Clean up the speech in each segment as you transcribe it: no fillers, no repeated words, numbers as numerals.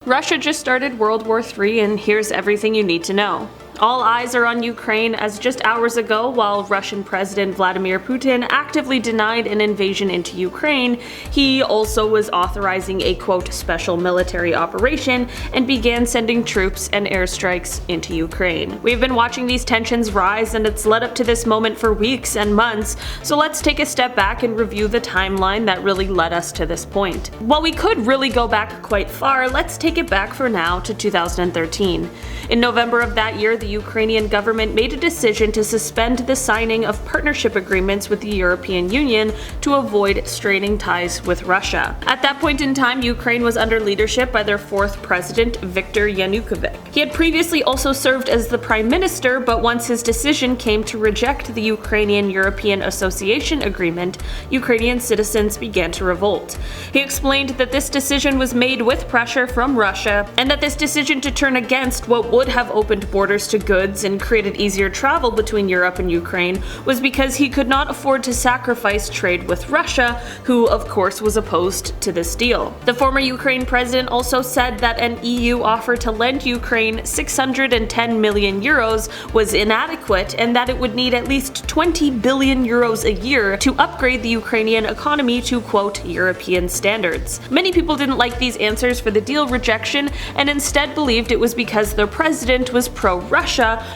Russia just started World War III, and here's everything you need to know. All eyes are on Ukraine, as just hours ago, while Russian President Vladimir Putin actively denied an invasion into Ukraine, he also was authorizing a quote special military operation and began sending troops and airstrikes into Ukraine. We've been watching these tensions rise, and it's led up to this moment for weeks and months, so let's take a step back and review the timeline that really led us to this point. While we could really go back quite far, let's take it back for now to 2013. In November of that year, the Ukrainian government made a decision to suspend the signing of partnership agreements with the European Union to avoid straining ties with Russia. At that point in time, Ukraine was under leadership by their fourth president, Viktor Yanukovych. He had previously also served as the prime minister, but once his decision came to reject the Ukrainian-European Association Agreement, Ukrainian citizens began to revolt. He explained that this decision was made with pressure from Russia, and that this decision to turn against what would have opened borders to goods and created easier travel between Europe and Ukraine was because he could not afford to sacrifice trade with Russia, who of course was opposed to this deal. The former Ukraine president also said that an EU offer to lend Ukraine 610 million euros was inadequate, and that it would need at least 20 billion euros a year to upgrade the Ukrainian economy to quote European standards. Many people didn't like these answers for the deal rejection, and instead believed it was because their president was pro-Russia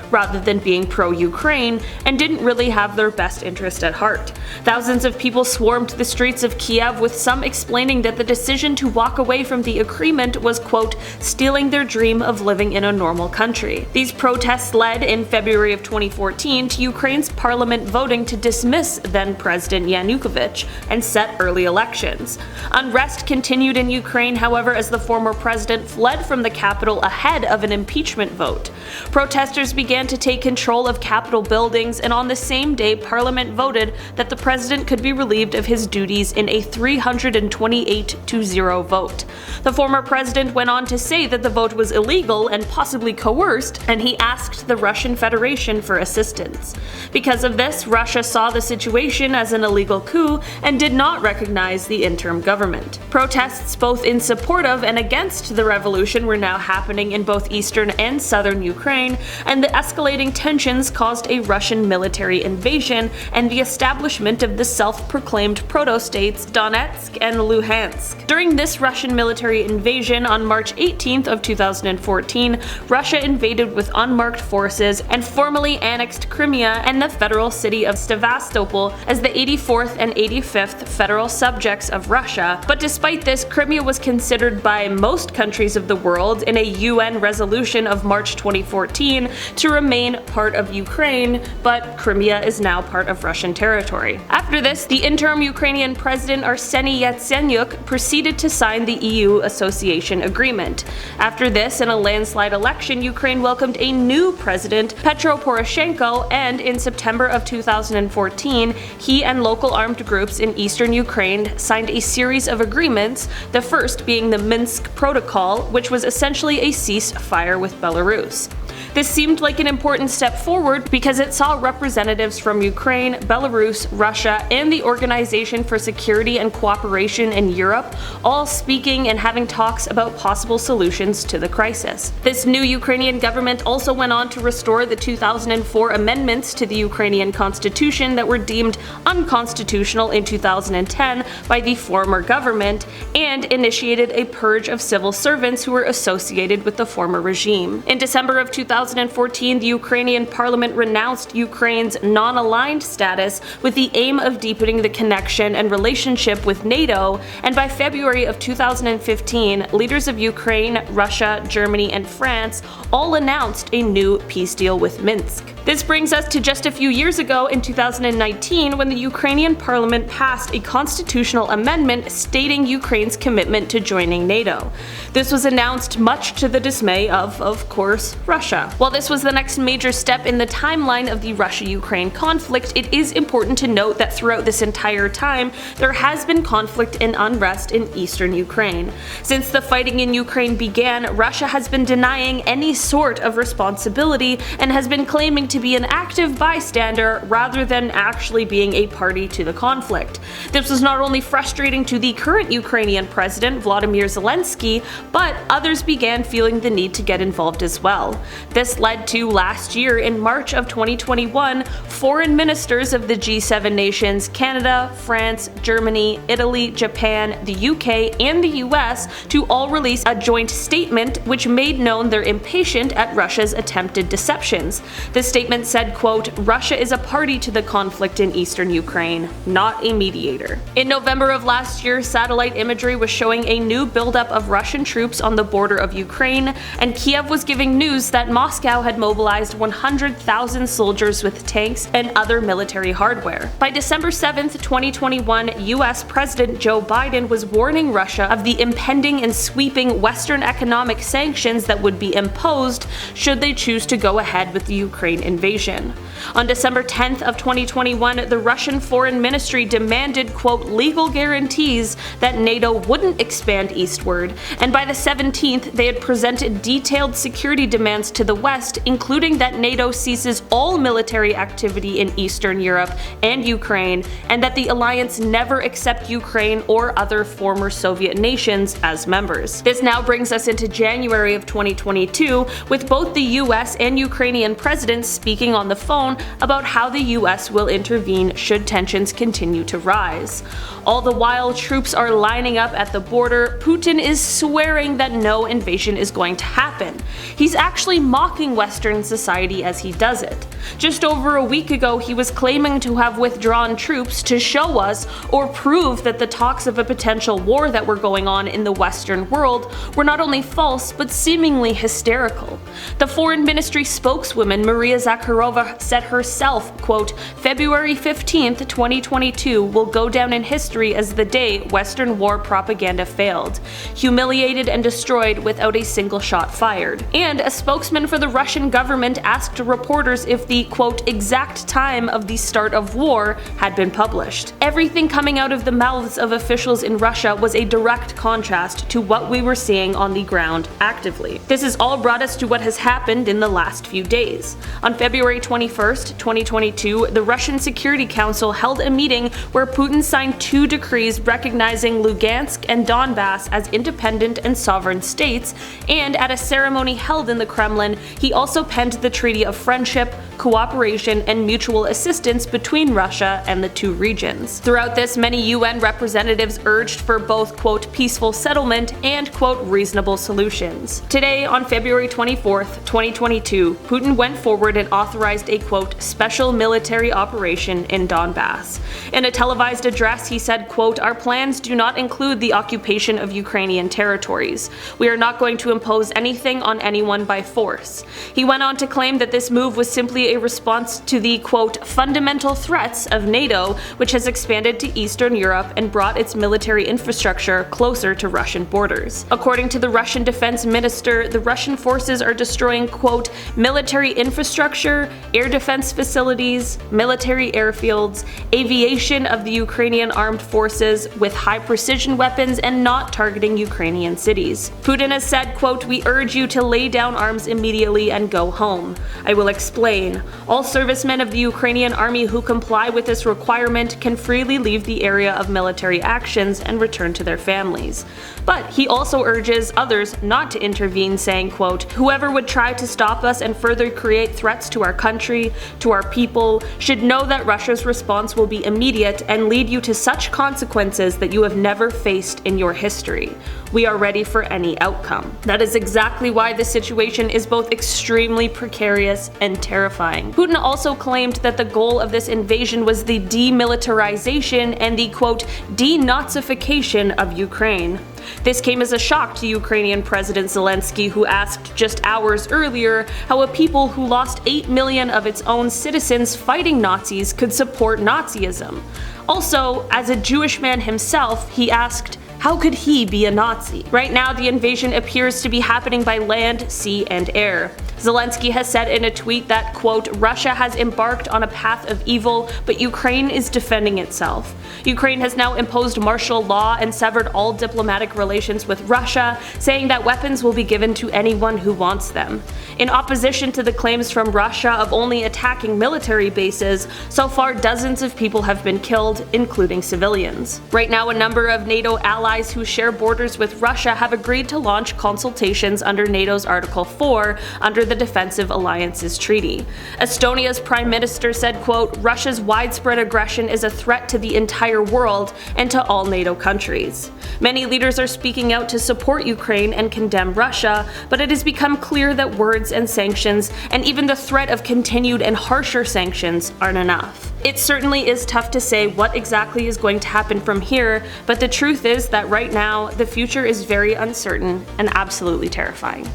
rather than being pro-Ukraine, and didn't really have their best interest at heart. Thousands of people swarmed the streets of Kiev, with some explaining that the decision to walk away from the agreement was quote stealing their dream of living in a normal country. These protests led in February of 2014 to Ukraine's parliament voting to dismiss then-President Yanukovych and set early elections. Unrest continued in Ukraine, however, as the former president fled from the capital ahead of an impeachment vote. Protesters began to take control of Capitol buildings, and on the same day, Parliament voted that the president could be relieved of his duties in a 328-0 vote. The former president went on to say that the vote was illegal and possibly coerced, and he asked the Russian Federation for assistance. Because of this, Russia saw the situation as an illegal coup and did not recognize the interim government. Protests both in support of and against the revolution were now happening in both eastern and southern Ukraine, and the escalating tensions caused a Russian military invasion and the establishment of the self-proclaimed proto-states Donetsk and Luhansk. During this Russian military invasion on March 18th of 2014, Russia invaded with unmarked forces and formally annexed Crimea and the federal city of Sevastopol as the 84th and 85th federal subjects of Russia. But despite this, Crimea was considered by most countries of the world in a UN resolution of March 2014 to remain part of Ukraine, but Crimea is now part of Russian territory. After this, the interim Ukrainian president Arseniy Yatsenyuk proceeded to sign the EU association agreement. After this, in a landslide election, Ukraine welcomed a new president, Petro Poroshenko, and in September of 2014, he and local armed groups in eastern Ukraine signed a series of agreements, the first being the Minsk Protocol, which was essentially a ceasefire with Belarus. This seemed like an important step forward because it saw representatives from Ukraine, Belarus, Russia, and the Organization for Security and Cooperation in Europe all speaking and having talks about possible solutions to the crisis. This new Ukrainian government also went on to restore the 2004 amendments to the Ukrainian constitution that were deemed unconstitutional in 2010 by the former government, and initiated a purge of civil servants who were associated with the former regime. In December of 2014, the Ukrainian parliament renounced Ukraine's non-aligned status with the aim of deepening the connection and relationship with NATO, and by February of 2015, leaders of Ukraine, Russia, Germany, and France all announced a new peace deal with Minsk. This brings us to just a few years ago in 2019, when the Ukrainian parliament passed a constitutional amendment stating Ukraine's commitment to joining NATO. This was announced much to the dismay of course, Russia. While this was the next major step in the timeline of the Russia-Ukraine conflict, it is important to note that throughout this entire time, there has been conflict and unrest in eastern Ukraine. Since the fighting in Ukraine began, Russia has been denying any sort of responsibility and has been claiming to be an active bystander rather than actually being a party to the conflict. This was not only frustrating to the current Ukrainian president, Volodymyr Zelensky, but others began feeling the need to get involved as well. This led to last year, in March of 2021, foreign ministers of the G7 nations, Canada, France, Germany, Italy, Japan, the UK, and the US, to all release a joint statement which made known their impatience at Russia's attempted deceptions. The statement said, quote, "Russia is a party to the conflict in eastern Ukraine, not a mediator." In November of last year, satellite imagery was showing a new buildup of Russian troops on the border of Ukraine, and Kiev was giving news that Moscow had mobilized 100,000 soldiers with tanks and other military hardware. By December 7th, 2021, US President Joe Biden was warning Russia of the impending and sweeping Western economic sanctions that would be imposed should they choose to go ahead with the Ukraine invasion. On December 10th of 2021, the Russian Foreign Ministry demanded, quote, legal guarantees that NATO wouldn't expand eastward, and by the 17th, they had presented detailed security demands to the West, including that NATO ceases all military activity in Eastern Europe and Ukraine, and that the alliance never accept Ukraine or other former Soviet nations as members. This now brings us into January of 2022, with both the US and Ukrainian presidents speaking on the phone about how the US will intervene should tensions continue to rise. All the while, troops are lining up at the border. Putin is swearing that no invasion is going to happen. He's actually mocking Western society as he does it. Just over a week ago, he was claiming to have withdrawn troops to show us or prove that the talks of a potential war that were going on in the Western world were not only false but seemingly hysterical. The Foreign Ministry spokeswoman Maria Zakharova said herself, quote, February 15th, 2022 will go down in history as the day Western war propaganda failed, humiliated and destroyed without a single shot fired. And a spokesman for the Russian government asked reporters if the, quote, exact time of the start of war had been published. Everything coming out of the mouths of officials in Russia was a direct contrast to what we were seeing on the ground actively. This has all brought us to what has happened in the last few days. On February 21st, 2022, the Russian Security Council held a meeting where Putin signed 2 decrees recognizing Lugansk and Donbass as independent and sovereign states, and at a ceremony held in the Kremlin, he also penned the Treaty of Friendship, Cooperation, and Mutual Assistance between Russia and the 2 regions. Throughout this, many UN representatives urged for both, quote, peaceful settlement and, quote, reasonable solutions. Today, on February 24th, 2022, Putin went forward and authorized a, quote, special military operation in Donbass. In a televised address, he said, quote, our plans do not include the occupation of Ukrainian territories. We are not going to impose anything on anyone by force. He went on to claim that this move was simply a response to the, quote, fundamental threats of NATO, which has expanded to Eastern Europe and brought its military infrastructure closer to Russian borders. According to the Russian defense minister, the Russian forces are destroying, quote, military infrastructure, air defense facilities, military airfields, aviation of the Ukrainian armed forces with high-precision weapons and not targeting Ukrainian cities. Putin has said, quote, we urge you to lay down arms immediately and go home. I will explain. All servicemen of the Ukrainian army who comply with this requirement can freely leave the area of military actions and return to their families. But he also urges others not to intervene, saying, quote, whoever would try to stop us and further create threats to our country, to our people, should know that Russia's response will be immediate and lead you to such consequences that you have never faced in your history. We are ready for any outcome. That is exactly why the situation is both extremely precarious and terrifying. Putin also claimed that the goal of this invasion was the demilitarization and the, quote, denazification of Ukraine. This came as a shock to Ukrainian President Zelensky, who asked just hours earlier how a people who lost 8 million of its own citizens fighting Nazis could support Nazism. Also, as a Jewish man himself, he asked, How could he be a Nazi? Right now, the invasion appears to be happening by land, sea, and air. Zelensky has said in a tweet that, quote, Russia has embarked on a path of evil, but Ukraine is defending itself. Ukraine has now imposed martial law and severed all diplomatic relations with Russia, saying that weapons will be given to anyone who wants them. In opposition to the claims from Russia of only attacking military bases, so far dozens of people have been killed, including civilians. Right now, a number of NATO allies who share borders with Russia have agreed to launch consultations under NATO's Article 4 under the Defensive Alliances Treaty. Estonia's prime minister said, quote, Russia's widespread aggression is a threat to the entire world and to all NATO countries. Many leaders are speaking out to support Ukraine and condemn Russia, but it has become clear that words and sanctions, and even the threat of continued and harsher sanctions, aren't enough. It certainly is tough to say what exactly is going to happen from here, but the truth is that right now, the future is very uncertain and absolutely terrifying.